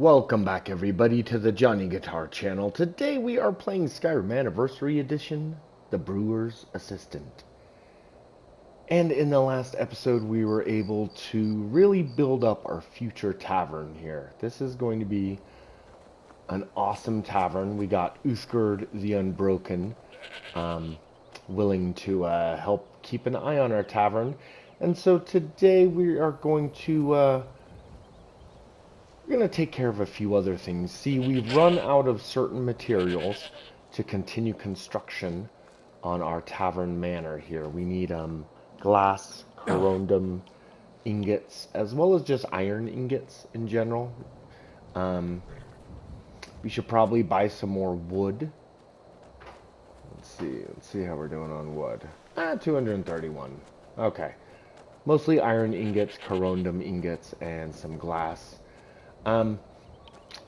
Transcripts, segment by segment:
Welcome back everybody to the Johnny Guitar channel. Today we are playing Skyrim Anniversary Edition, The Brewer's Assistant. And in the last episode we were able to really build up our future tavern here. This is going to be an awesome tavern. We got Uthgerd the Unbroken willing to help keep an eye on our tavern. And so today we are going to we're going to take care of a few other things. See, we've run out of certain materials to continue construction on our tavern manor here. We need glass, corundum ingots, as well as just iron ingots in general. We should probably buy some more wood. Let's see how we're doing on wood. 231. Okay. Mostly iron ingots, corundum ingots, and some glass.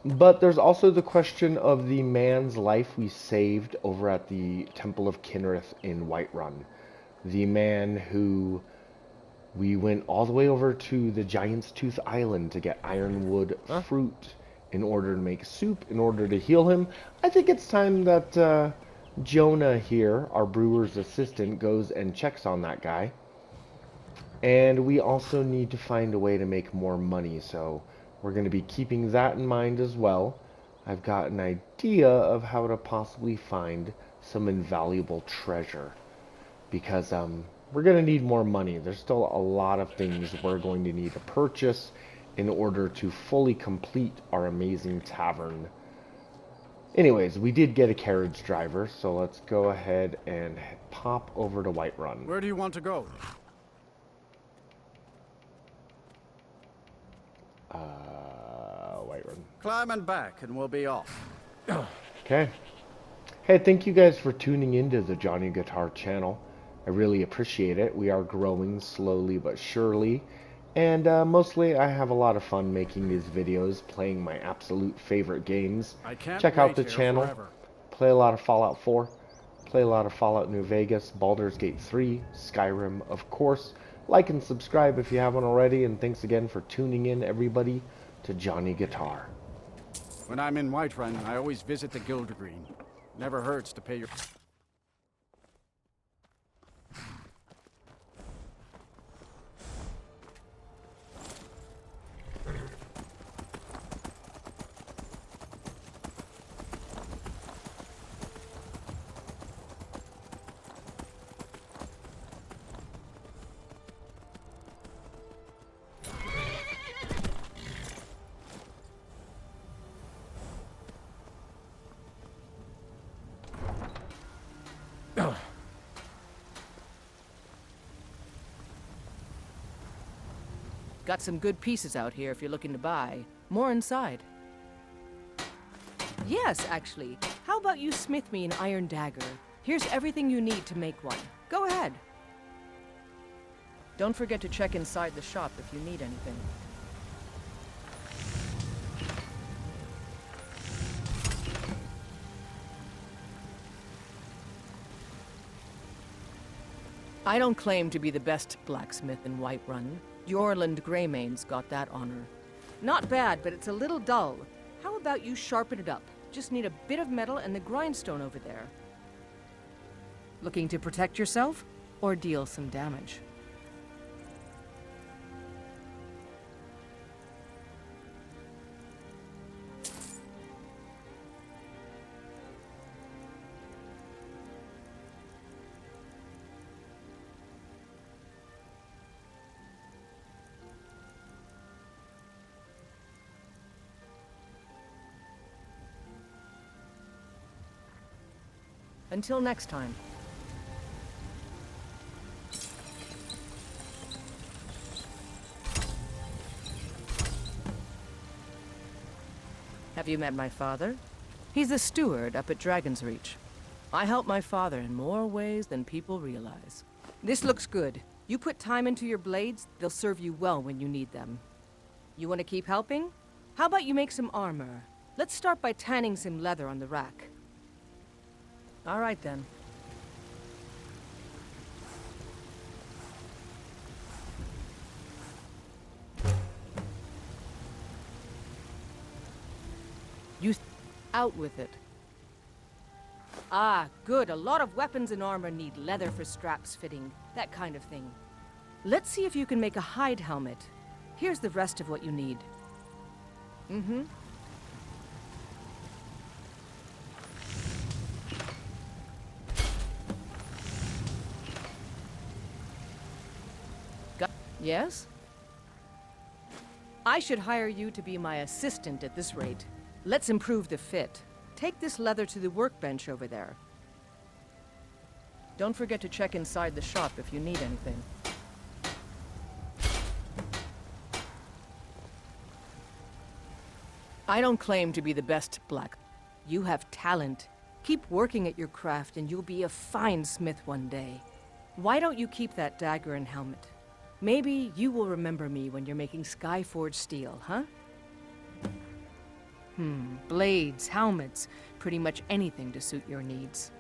But there's also the question of the man's life we saved over at the Temple of Kinrith in Whiterun. The man who we went all the way over to the Giant's Tooth Island to get ironwood fruit in order to make soup, in order to heal him. I think it's time that Jonah here, our brewer's assistant, goes and checks on that guy. And we also need to find a way to make more money, so we're going to be keeping that in mind as well. I've got an idea of how to possibly find some invaluable treasure, because we're going to need more money. There's still a lot of things we're going to need to purchase in order to fully complete our amazing tavern. Anyways, we did get a carriage driver, so let's go ahead and pop over to Whiterun. Where do you want to go? Whiterun. Climb and back, and we'll be off. Okay. Hey, thank you guys for tuning into the Johnny Guitar channel. I really appreciate it. We are growing slowly but surely. And mostly I have a lot of fun making these videos, playing my absolute favorite games. I can't Check out wait the here channel. forever. Play a lot of Fallout 4. Play a lot of Fallout New Vegas, Baldur's Gate 3, Skyrim, of course. Like and subscribe if you haven't already. And thanks again for tuning in, everybody, to Johnny Guitar. When I'm in Whiterun, I always visit the Guild Green. Never hurts to pay your... Got some good pieces out here if you're looking to buy. More inside. Yes, actually. How about you smith me an iron dagger? Here's everything you need to make one. Go ahead. Don't forget to check inside the shop if you need anything. I don't claim to be the best blacksmith in Whiterun. Jorland Greymane's got that honor. Not bad, but it's a little dull. How about you sharpen it up? Just need a bit of metal and the grindstone over there. Looking to protect yourself or deal some damage? Until next time. Have you met my father? He's the steward up at Dragon's Reach. I help my father in more ways than people realize. This looks good. You put time into your blades, they'll serve you well when you need them. You want to keep helping? How about you make some armor? Let's start by tanning some leather on the rack. All right, then. Out with it. Ah, good. A lot of weapons and armor need leather for straps fitting. That kind of thing. Let's see if you can make a hide helmet. Here's the rest of what you need. Mm-hmm. Yes? I should hire you to be my assistant at this rate. Let's improve the fit. Take this leather to the workbench over there. Don't forget to check inside the shop if you need anything. I don't claim to be the best black. You have talent. Keep working at your craft and you'll be a fine smith one day. Why don't you keep that dagger and helmet? Maybe you will remember me when you're making Skyforged steel, huh? Blades, helmets, pretty much anything to suit your needs.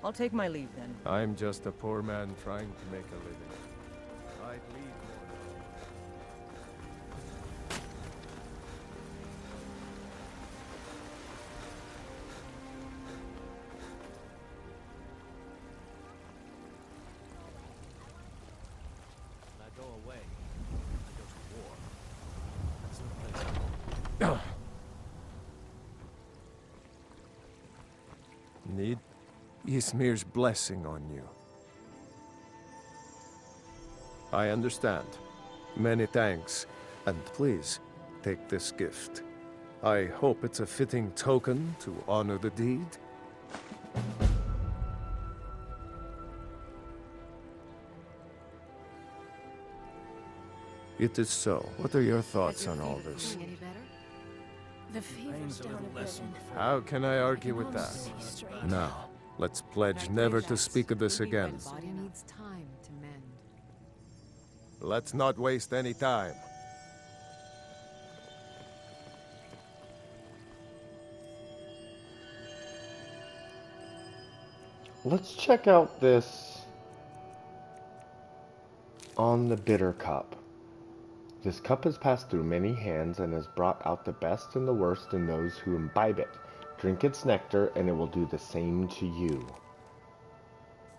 I'll take my leave then. I'm just a poor man trying to make a living. I'd leave more. I go away. I go to war. That's the place. Need Ysmir's blessing on you. I understand. Many thanks. And please, take this gift. I hope it's a fitting token to honor the deed. It is so. What are your thoughts on all this? The fever's down a bit. How can I argue with that? Now, let's pledge never to speak of this again. Body needs time to mend. Let's not waste any time. Let's check out this on the bitter cup. This cup has passed through many hands and has brought out the best and the worst in those who imbibe it. Drink its nectar and it will do the same to you.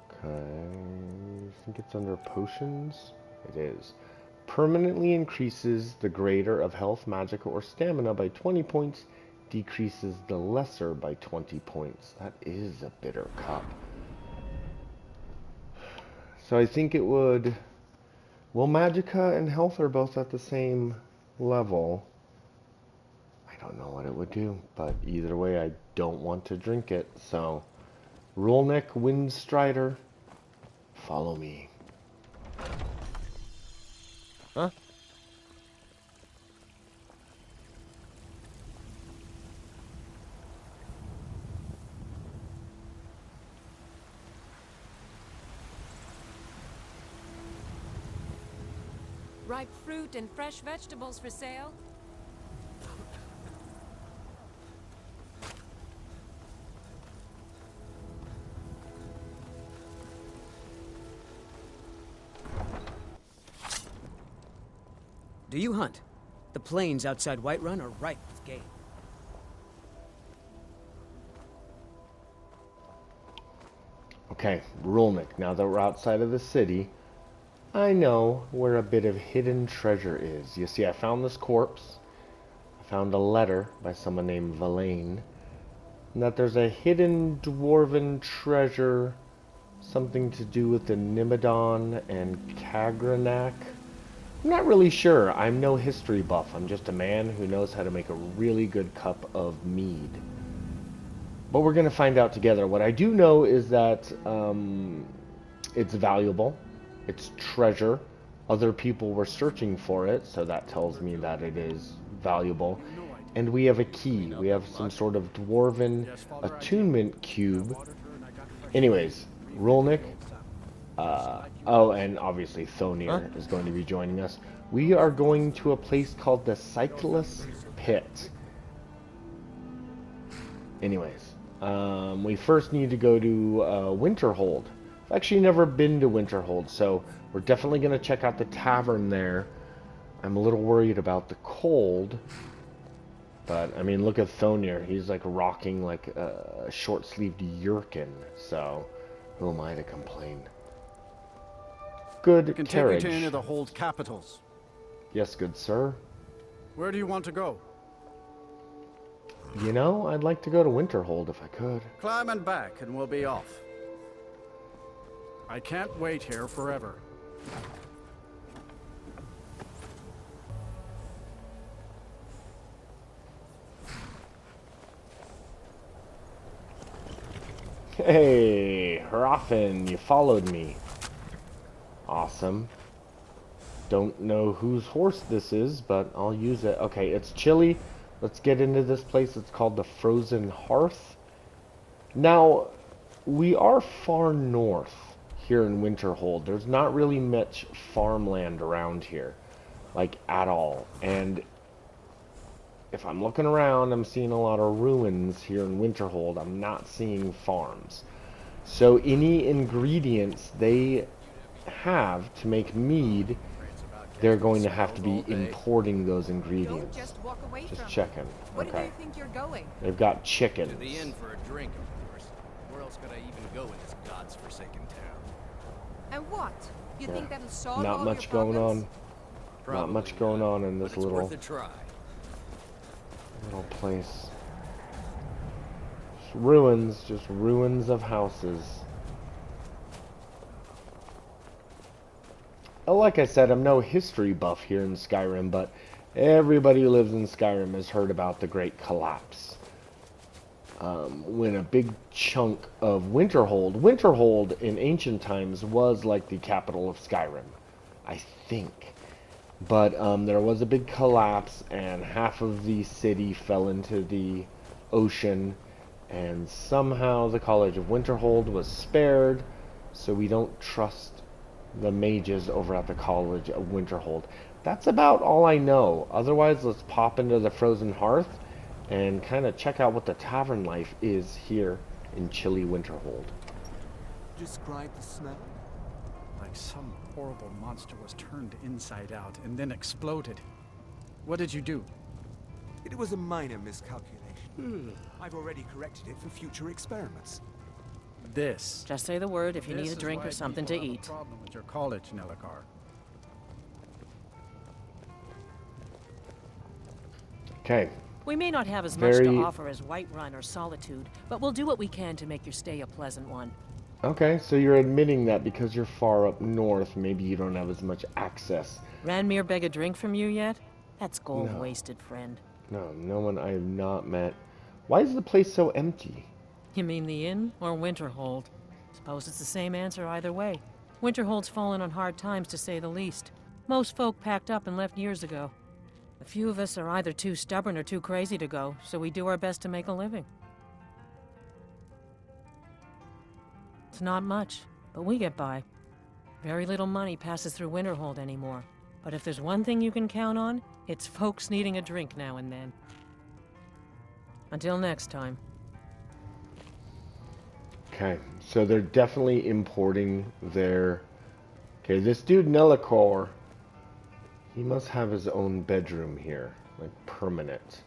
Okay, I think it's under potions. It is. Permanently increases the greater of health, magic, or stamina by 20 points. Decreases the lesser by 20 points. That is a bitter cup. So I think it would... Well, magicka and health are both at the same level. I don't know what it would do, but either way, I don't want to drink it. So, Rolnick, Windstrider, follow me. Huh? Ripe fruit and fresh vegetables for sale. Do you hunt? The plains outside Whiterun are ripe with game. Okay, Rolnick, now that we're outside of the city, I know where a bit of hidden treasure is. You see, I found this corpse. I found a letter by someone named Valaine. And that there's a hidden dwarven treasure. Something to do with the Nimodon and Kagranak. I'm not really sure. I'm no history buff. I'm just a man who knows how to make a really good cup of mead. But we're going to find out together. What I do know is that it's valuable. It's treasure. Other people were searching for it, so that tells me that it is valuable. And we have a key. We have some sort of dwarven attunement cube. Anyways, Rolnick. Oh, and obviously Thonir is going to be joining us. We are going to a place called the Cyclus Pit. Anyways, we first need to go to Winterhold. I've actually never been to Winterhold, so we're definitely going to check out the tavern there. I'm a little worried about the cold, but I mean, look at Thonir. He's like rocking like a short-sleeved yurkin, so who am I to complain? Good I can carriage. take you to any of the hold capitals. Yes, good sir. Where do you want to go? You know, I'd like to go to Winterhold if I could. Climb and back, and we'll be off. I can't wait here forever. Hey, Hrafen, you followed me. Awesome. Don't know whose horse this is, but I'll use it. Okay, it's chilly. Let's get into this place. It's called the Frozen Hearth. Now, we are far north here in Winterhold. There's not really much farmland around here, like at all. And if I'm looking around, I'm seeing a lot of ruins here in Winterhold. I'm not seeing farms. So any ingredients they have to make mead, they're going to have to be importing those ingredients. Don't just walk away Just from it. checking. Where do Okay. you think you're going? They've got chickens. To the inn for a drink, of course. Where else could I even go in this god's forsaken town? And what? You Yeah. think that'll solve Not all much your going problems? on. Probably Not much going on in but this it's little worth a try. place. Just ruins, just ruins of houses. Oh, like I said, I'm no history buff here in Skyrim, but everybody who lives in Skyrim has heard about the Great Collapse. When a big chunk of Winterhold in ancient times was like the capital of Skyrim, I think. But there was a big collapse, and half of the city fell into the ocean, and somehow the College of Winterhold was spared, so we don't trust the mages over at the College of Winterhold. That's about all I know. Otherwise, let's pop into the Frozen Hearth and kind of check out what the tavern life is here in chilly Winterhold. Describe the smell? Like some horrible monster was turned inside out and then exploded. What did you do? It was a minor miscalculation. I've already corrected it for future experiments. This. Just say the word if you This need a is drink why or something to people have a eat. problem with your college, Nellikar. Okay. We may not have as much Very- to offer as Whiterun or Solitude, but we'll do what we can to make your stay a pleasant one. Okay, so you're admitting that because you're far up north, maybe you don't have as much access. Ranmir beg a drink from you yet? That's gold No. wasted, friend. No, no one I have not met. Why is the place so empty? You mean the inn or Winterhold? Suppose it's the same answer either way. Winterhold's fallen on hard times, to say the least. Most folk packed up and left years ago. A few of us are either too stubborn or too crazy to go, so we do our best to make a living. It's not much, but we get by. Very little money passes through Winterhold anymore. But if there's one thing you can count on, it's folks needing a drink now and then. Until next time. Okay, so they're definitely importing their... Okay, this dude Nellikor, he must have his own bedroom here. Like, permanent.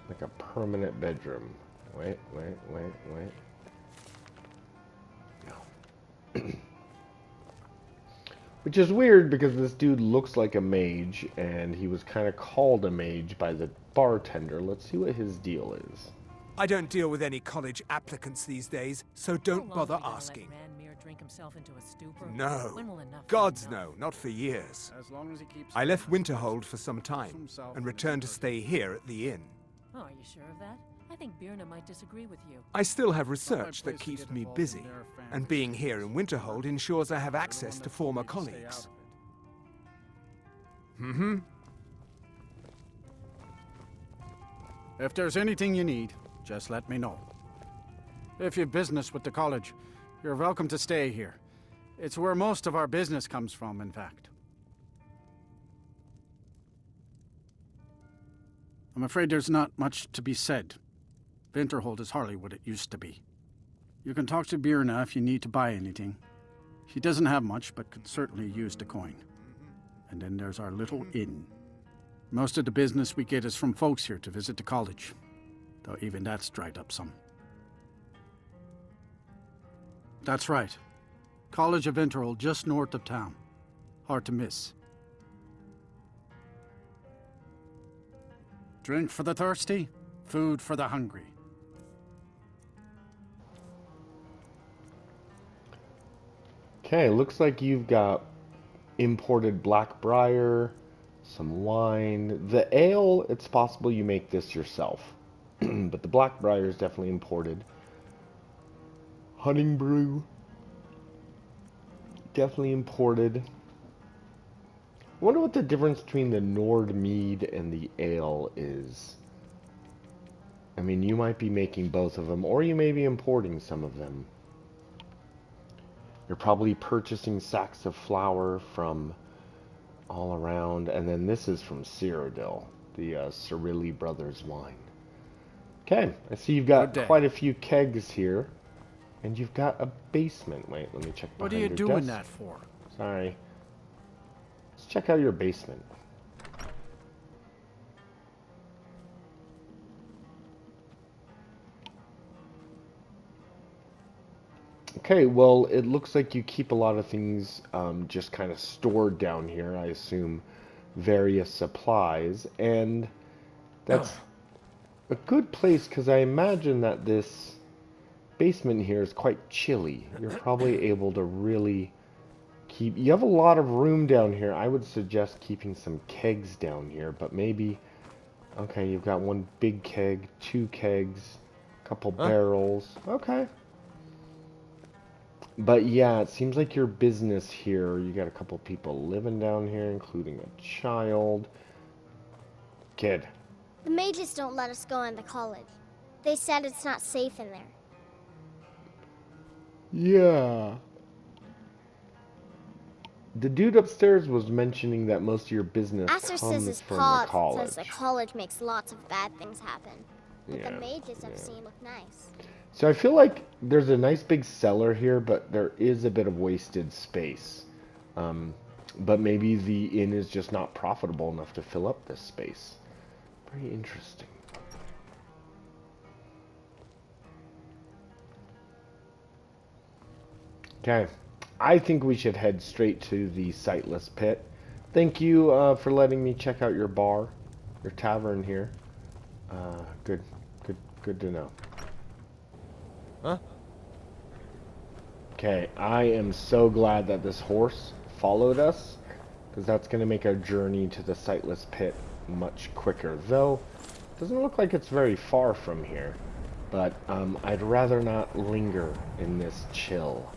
Like a permanent bedroom. Wait. No. Which is weird because this dude looks like a mage, and he was kind of called a mage by the bartender. Let's see what his deal is. I don't deal with any college applicants these days, so don't How long bother are we gonna asking. Let Ranmir drink himself into a stupor? No. When will enough be Gods enough? no, not for years. As long as he keeps I left Winterhold for some time and returned to stay here at the inn. Oh, are you sure of that? I think Birna might disagree with you. I still have Not my research that place to keeps get me involved in busy, their affairs. and being here in Winterhold ensures I have access to former Stay out colleagues. of it. If there's anything you need, just let me know. If you've business with the college, you're welcome to stay here. It's where most of our business comes from, in fact. I'm afraid there's not much to be said. Winterhold is hardly what it used to be. You can talk to Birna if you need to buy anything. He doesn't have much, but could certainly use a coin. And then there's our little inn. Most of the business we get is from folks here to visit the college, though even that's dried up some. That's right. College of Interval, just north of town. Hard to miss. Drink for the thirsty, food for the hungry. Okay, looks like you've got imported Blackbriar, some wine. The ale, it's possible you make this yourself. But the Blackbriar is definitely imported. Hunting brew, definitely imported. I wonder what the difference between the Nord mead and the ale is. I mean, you might be making both of them, or you may be importing some of them. You're probably purchasing sacks of flour from all around, and then this is from Cyrodiil, the Cyrilli Brothers wine. Okay, I see you've got quite a few kegs here, and you've got a basement. Wait, let me check behind What are you your doing desk. that for? Sorry. Let's check out your basement. Okay, well, it looks like you keep a lot of things just kind of stored down here. I assume various supplies, and that's a good place because I imagine that this basement here is quite chilly. You're probably able to really keep... You have a lot of room down here. I would suggest keeping some kegs down here, but maybe... Okay, you've got one big keg, 2 kegs, a couple barrels. Okay. But yeah, it seems like your business here, you got a couple people living down here, including a child. Kid. The mages don't let us go into college. They said it's not safe in there. Yeah. The dude upstairs was mentioning that most of your business Aster says comes his from pa the college. says the college makes lots of bad things happen. But Yeah, the mages I've seen look nice. So I feel like there's a nice big cellar here, but there is a bit of wasted space. But maybe the inn is just not profitable enough to fill up this space. Very interesting. Okay, I think we should head straight to the Sightless Pit. Thank you for letting me check out your bar, your tavern here. Good to know. Huh? Okay, I am so glad that this horse followed us, because that's going to make our journey to the Sightless Pit much quicker. Though, it doesn't look like it's very far from here, but I'd rather not linger in this chill.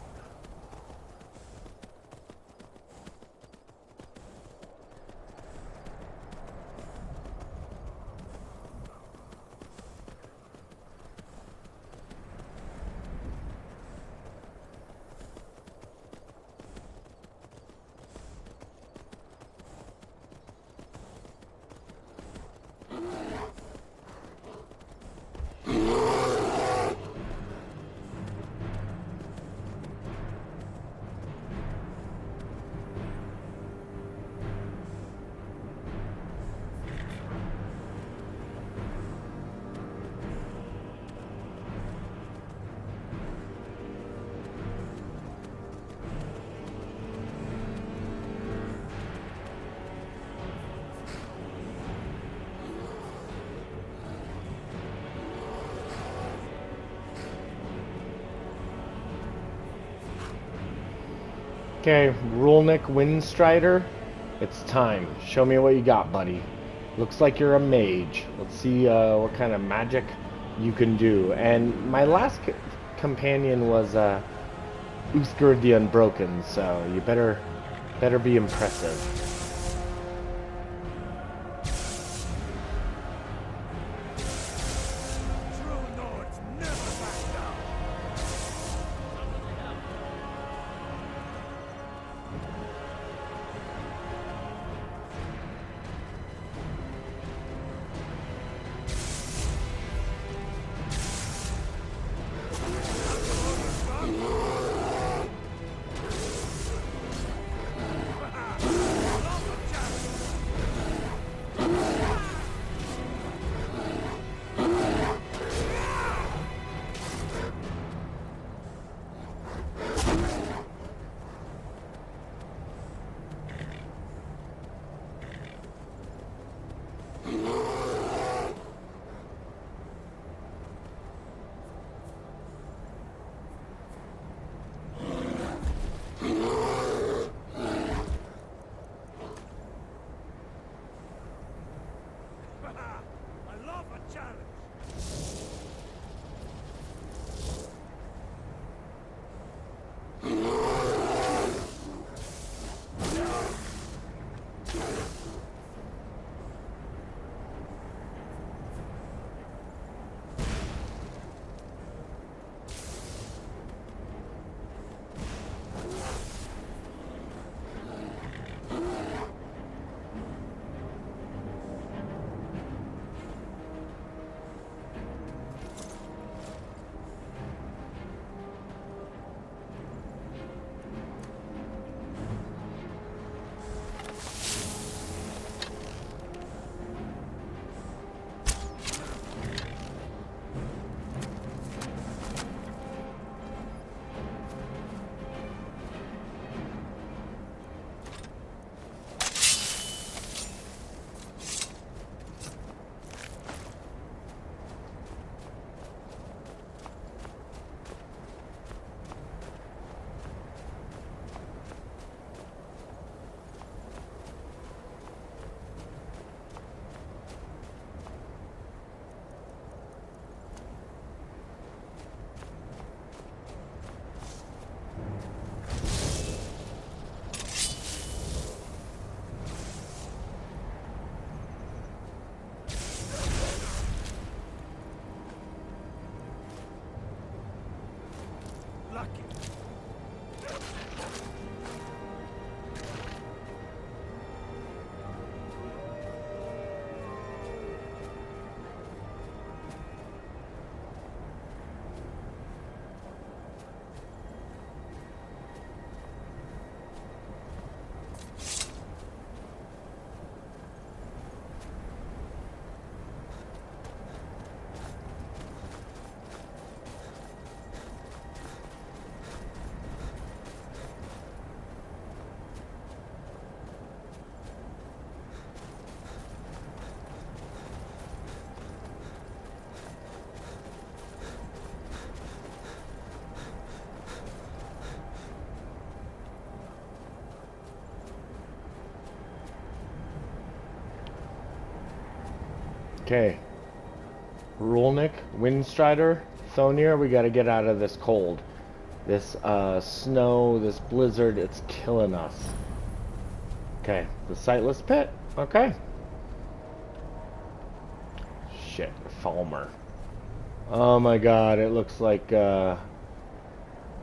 Okay, Rulnick Windstrider, it's time. Show me what you got, buddy. Looks like you're a mage. Let's see what kind of magic you can do. And my last companion was Uthgerd the Unbroken, so you better be impressive. Okay. Rulnik, Windstrider, Thonir, we gotta get out of this cold. This snow, this blizzard, it's killing us. Okay, the sightless pit. Okay. Shit, Falmer. Oh my god, it looks like it's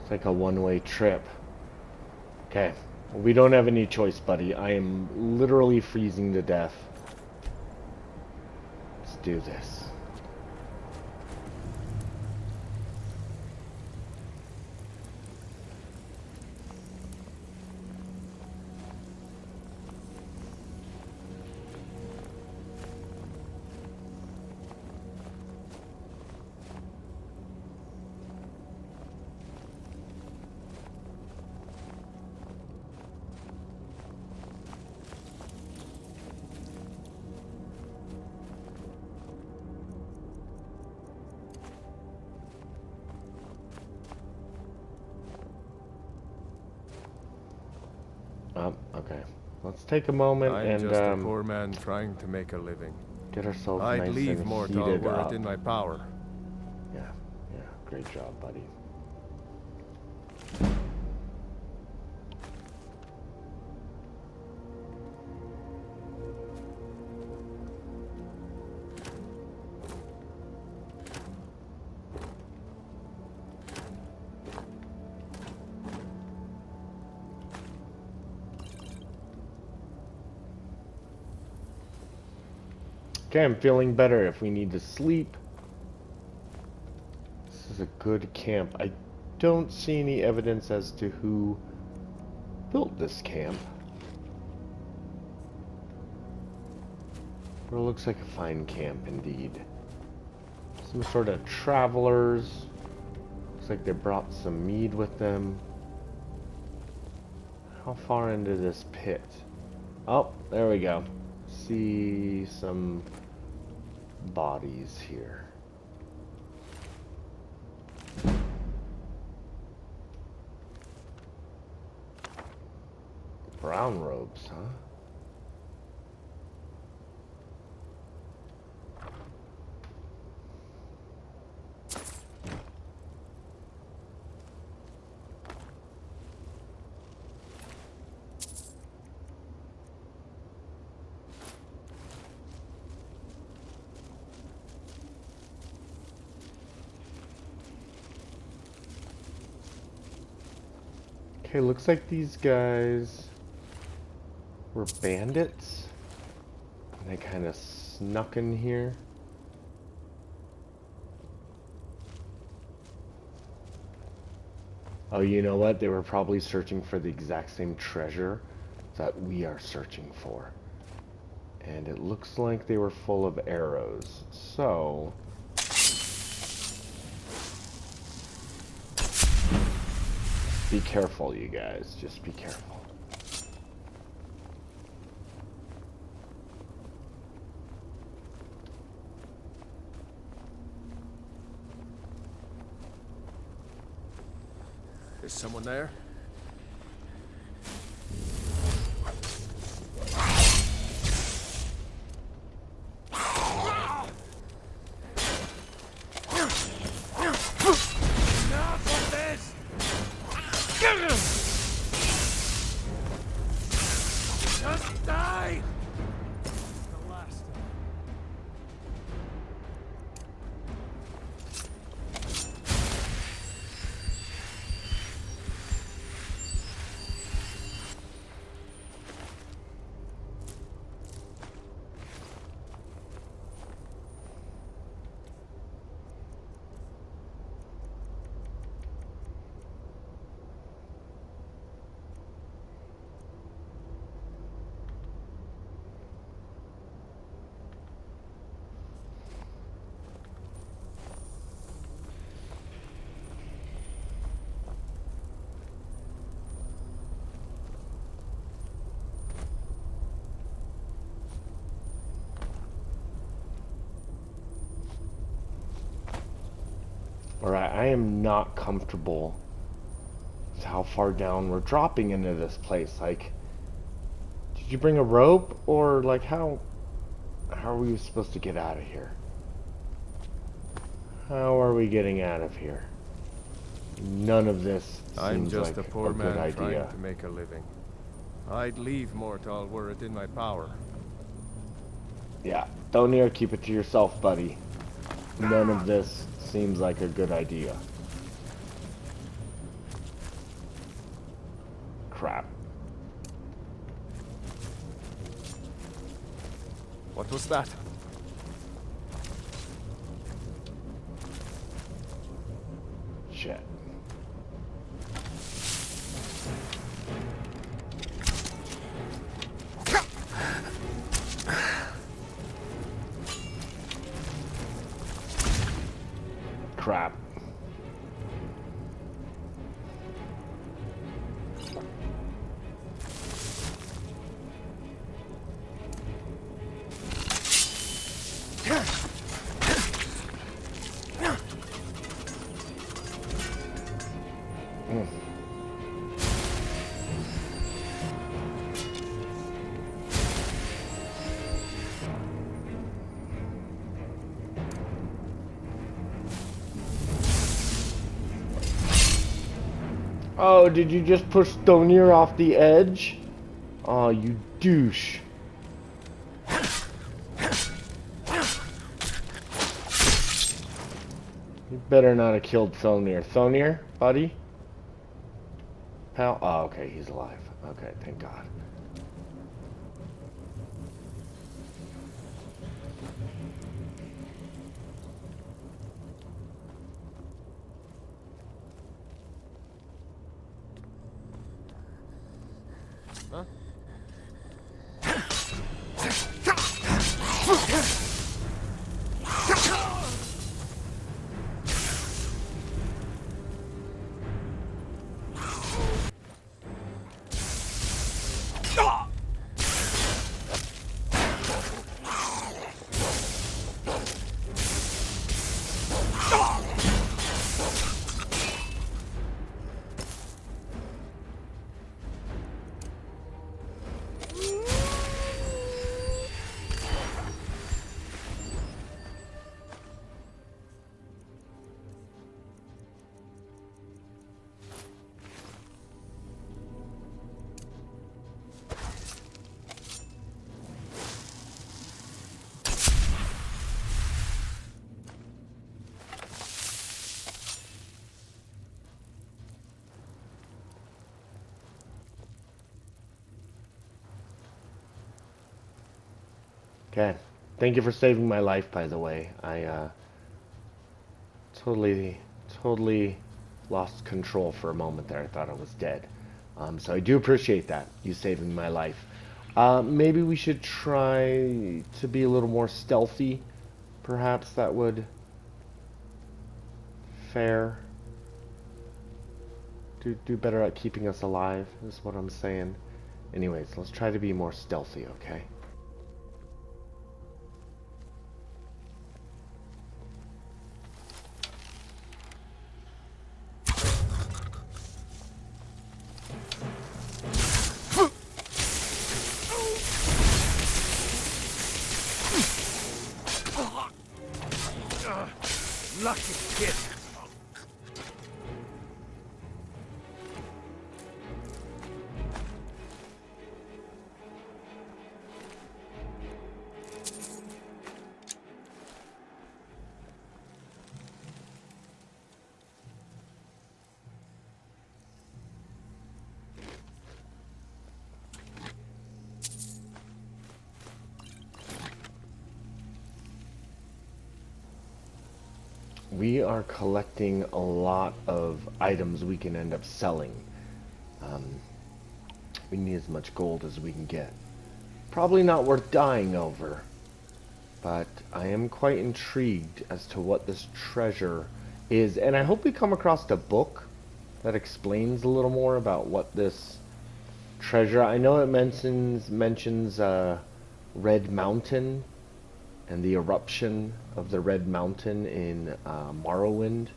like a one-way trip. Okay, we don't have any choice, buddy. I am literally freezing to death. Let's do this. Okay. Let's take a moment I'm and just a poor man trying to make a living. get ourselves I'd nice leave and Mortal heated were up. it in my power. Yeah, great job, buddy. Okay, I'm feeling better. If we need to sleep, this is a good camp. I don't see any evidence as to who built this camp. But it looks like a fine camp indeed. Some sort of travelers. Looks like they brought some mead with them. How far into this pit? Oh, there we go. See some bodies here. Brown robes, huh? Okay, looks like these guys were bandits. And they kind of snuck in here. Oh, you know what? They were probably searching for the exact same treasure that we are searching for. And it looks like they were full of arrows. So be careful, you guys. Just be careful. Is someone there? Just die! The last. Alright, I am not comfortable with how far down we're dropping into this place. Like, did you bring a rope? Or, like, how How are we supposed to get out of here? How are we getting out of here? None of this I'm seems just like a poor good man idea. trying to make a living. I'd leave Mortal were it in my power. Yeah, Thonir, keep it to yourself, buddy. None of this seems like a good idea. Crap. What was that? Shit. Crap. Oh, did you just push Thonir off the edge? Oh, you douche. You better not have killed Thonir. Thonir, buddy? Pal? Oh, okay, he's alive. Okay, thank God. Huh? Okay. Thank you for saving my life, by the way. I, totally lost control for a moment there. I thought I was dead. So I do appreciate that, you saving my life. Maybe we should try to be a little more stealthy. Perhaps that would fare. Do better at keeping us alive, is what I'm saying. Anyways, let's try to be more stealthy, okay? Lucky kid. We are collecting a lot of items we can end up selling. We need as much gold as we can get. Probably not worth dying over, but I am quite intrigued as to what this treasure is, and I hope we come across a book that explains a little more about what this treasure. I know it mentions Red Mountain and the eruption of the Red Mountain in Morrowind.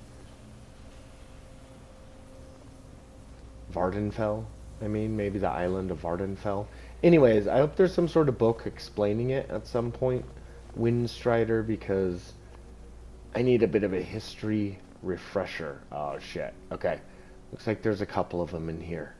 Vardenfell. I mean, maybe the island of Vardenfell. Anyways, I hope there's some sort of book explaining it at some point. Windstrider because I need a bit of a history refresher. Oh shit. Okay. Looks like there's a couple of them in here.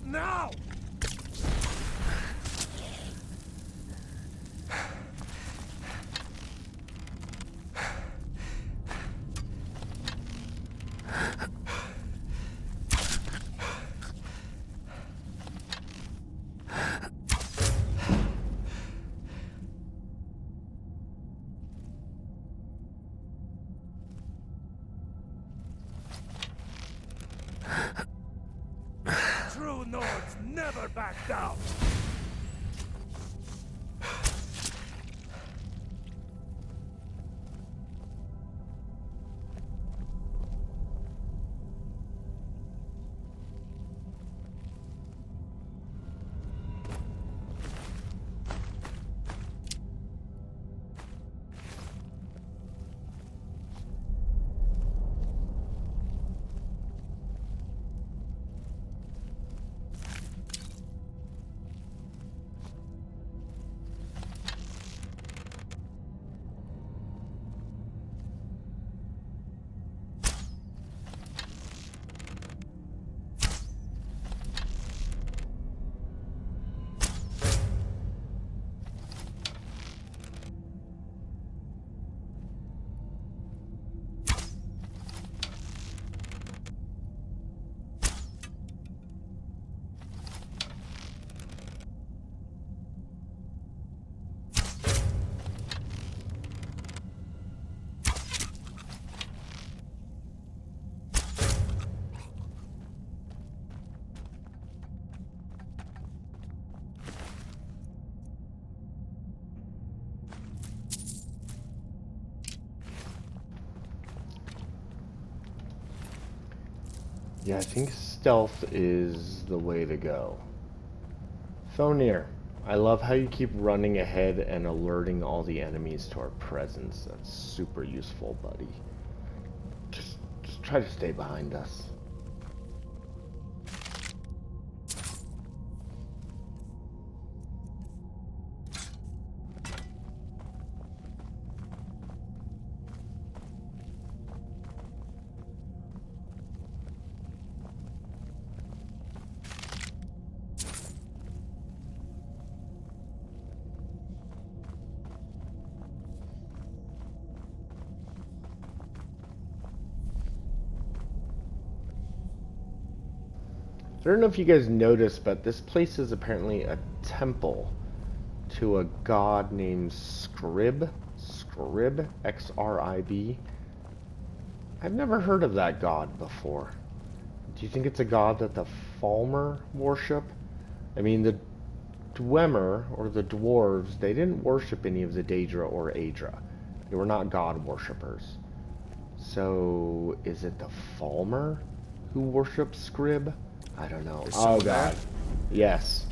Now! True Nords never back down! Yeah, I think stealth is the way to go. Thonir, I love how you keep running ahead and alerting all the enemies to our presence. That's super useful, buddy. Just try to stay behind us. I don't know if you guys noticed, but this place is apparently a temple to a god named Scrib. Scrib, X-R-I-B. I've never heard of that god before. Do you think it's a god that the Falmer worship? I mean, the Dwemer, or the dwarves, they didn't worship any of the Daedra or Aedra. They were not god worshippers. So, is it the Falmer who worships Scrib? I don't know. Oh god. Yes.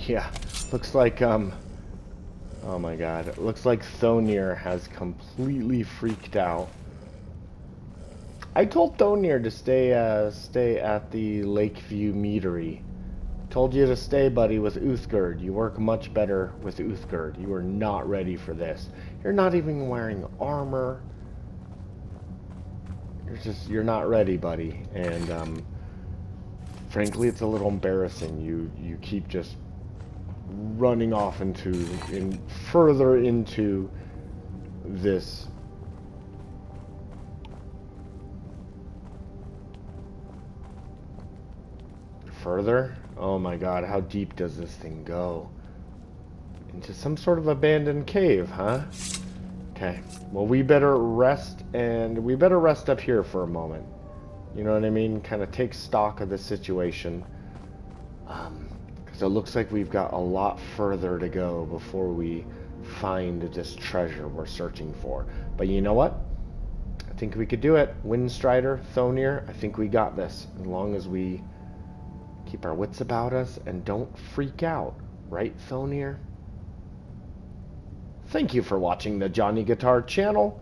Yeah, looks like, oh my god, it looks like Thonir has completely freaked out. I told Thonir to stay at the Lakeview Meadery. Told you to stay, buddy, with Uthgerd. You work much better with Uthgerd. You are not ready for this. You're not even wearing armor. You're not ready, buddy. And, frankly, it's a little embarrassing. You keep just running off further into this. Further? Oh my god, how deep does this thing go? Into some sort of abandoned cave, huh? Okay. Well, we better rest, and we better rest up here for a moment. You know what I mean? Kind of take stock of the situation. Because it looks like we've got a lot further to go before we find this treasure we're searching for. But you know what? I think we could do it. Windstrider, Thonir, I think we got this. As long as we keep our wits about us and don't freak out. Right, Thonir? Thank you for watching the Johnny Guitar channel,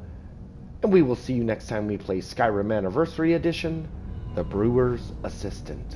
and we will see you next time we play Skyrim Anniversary Edition, The Brewer's Assistant.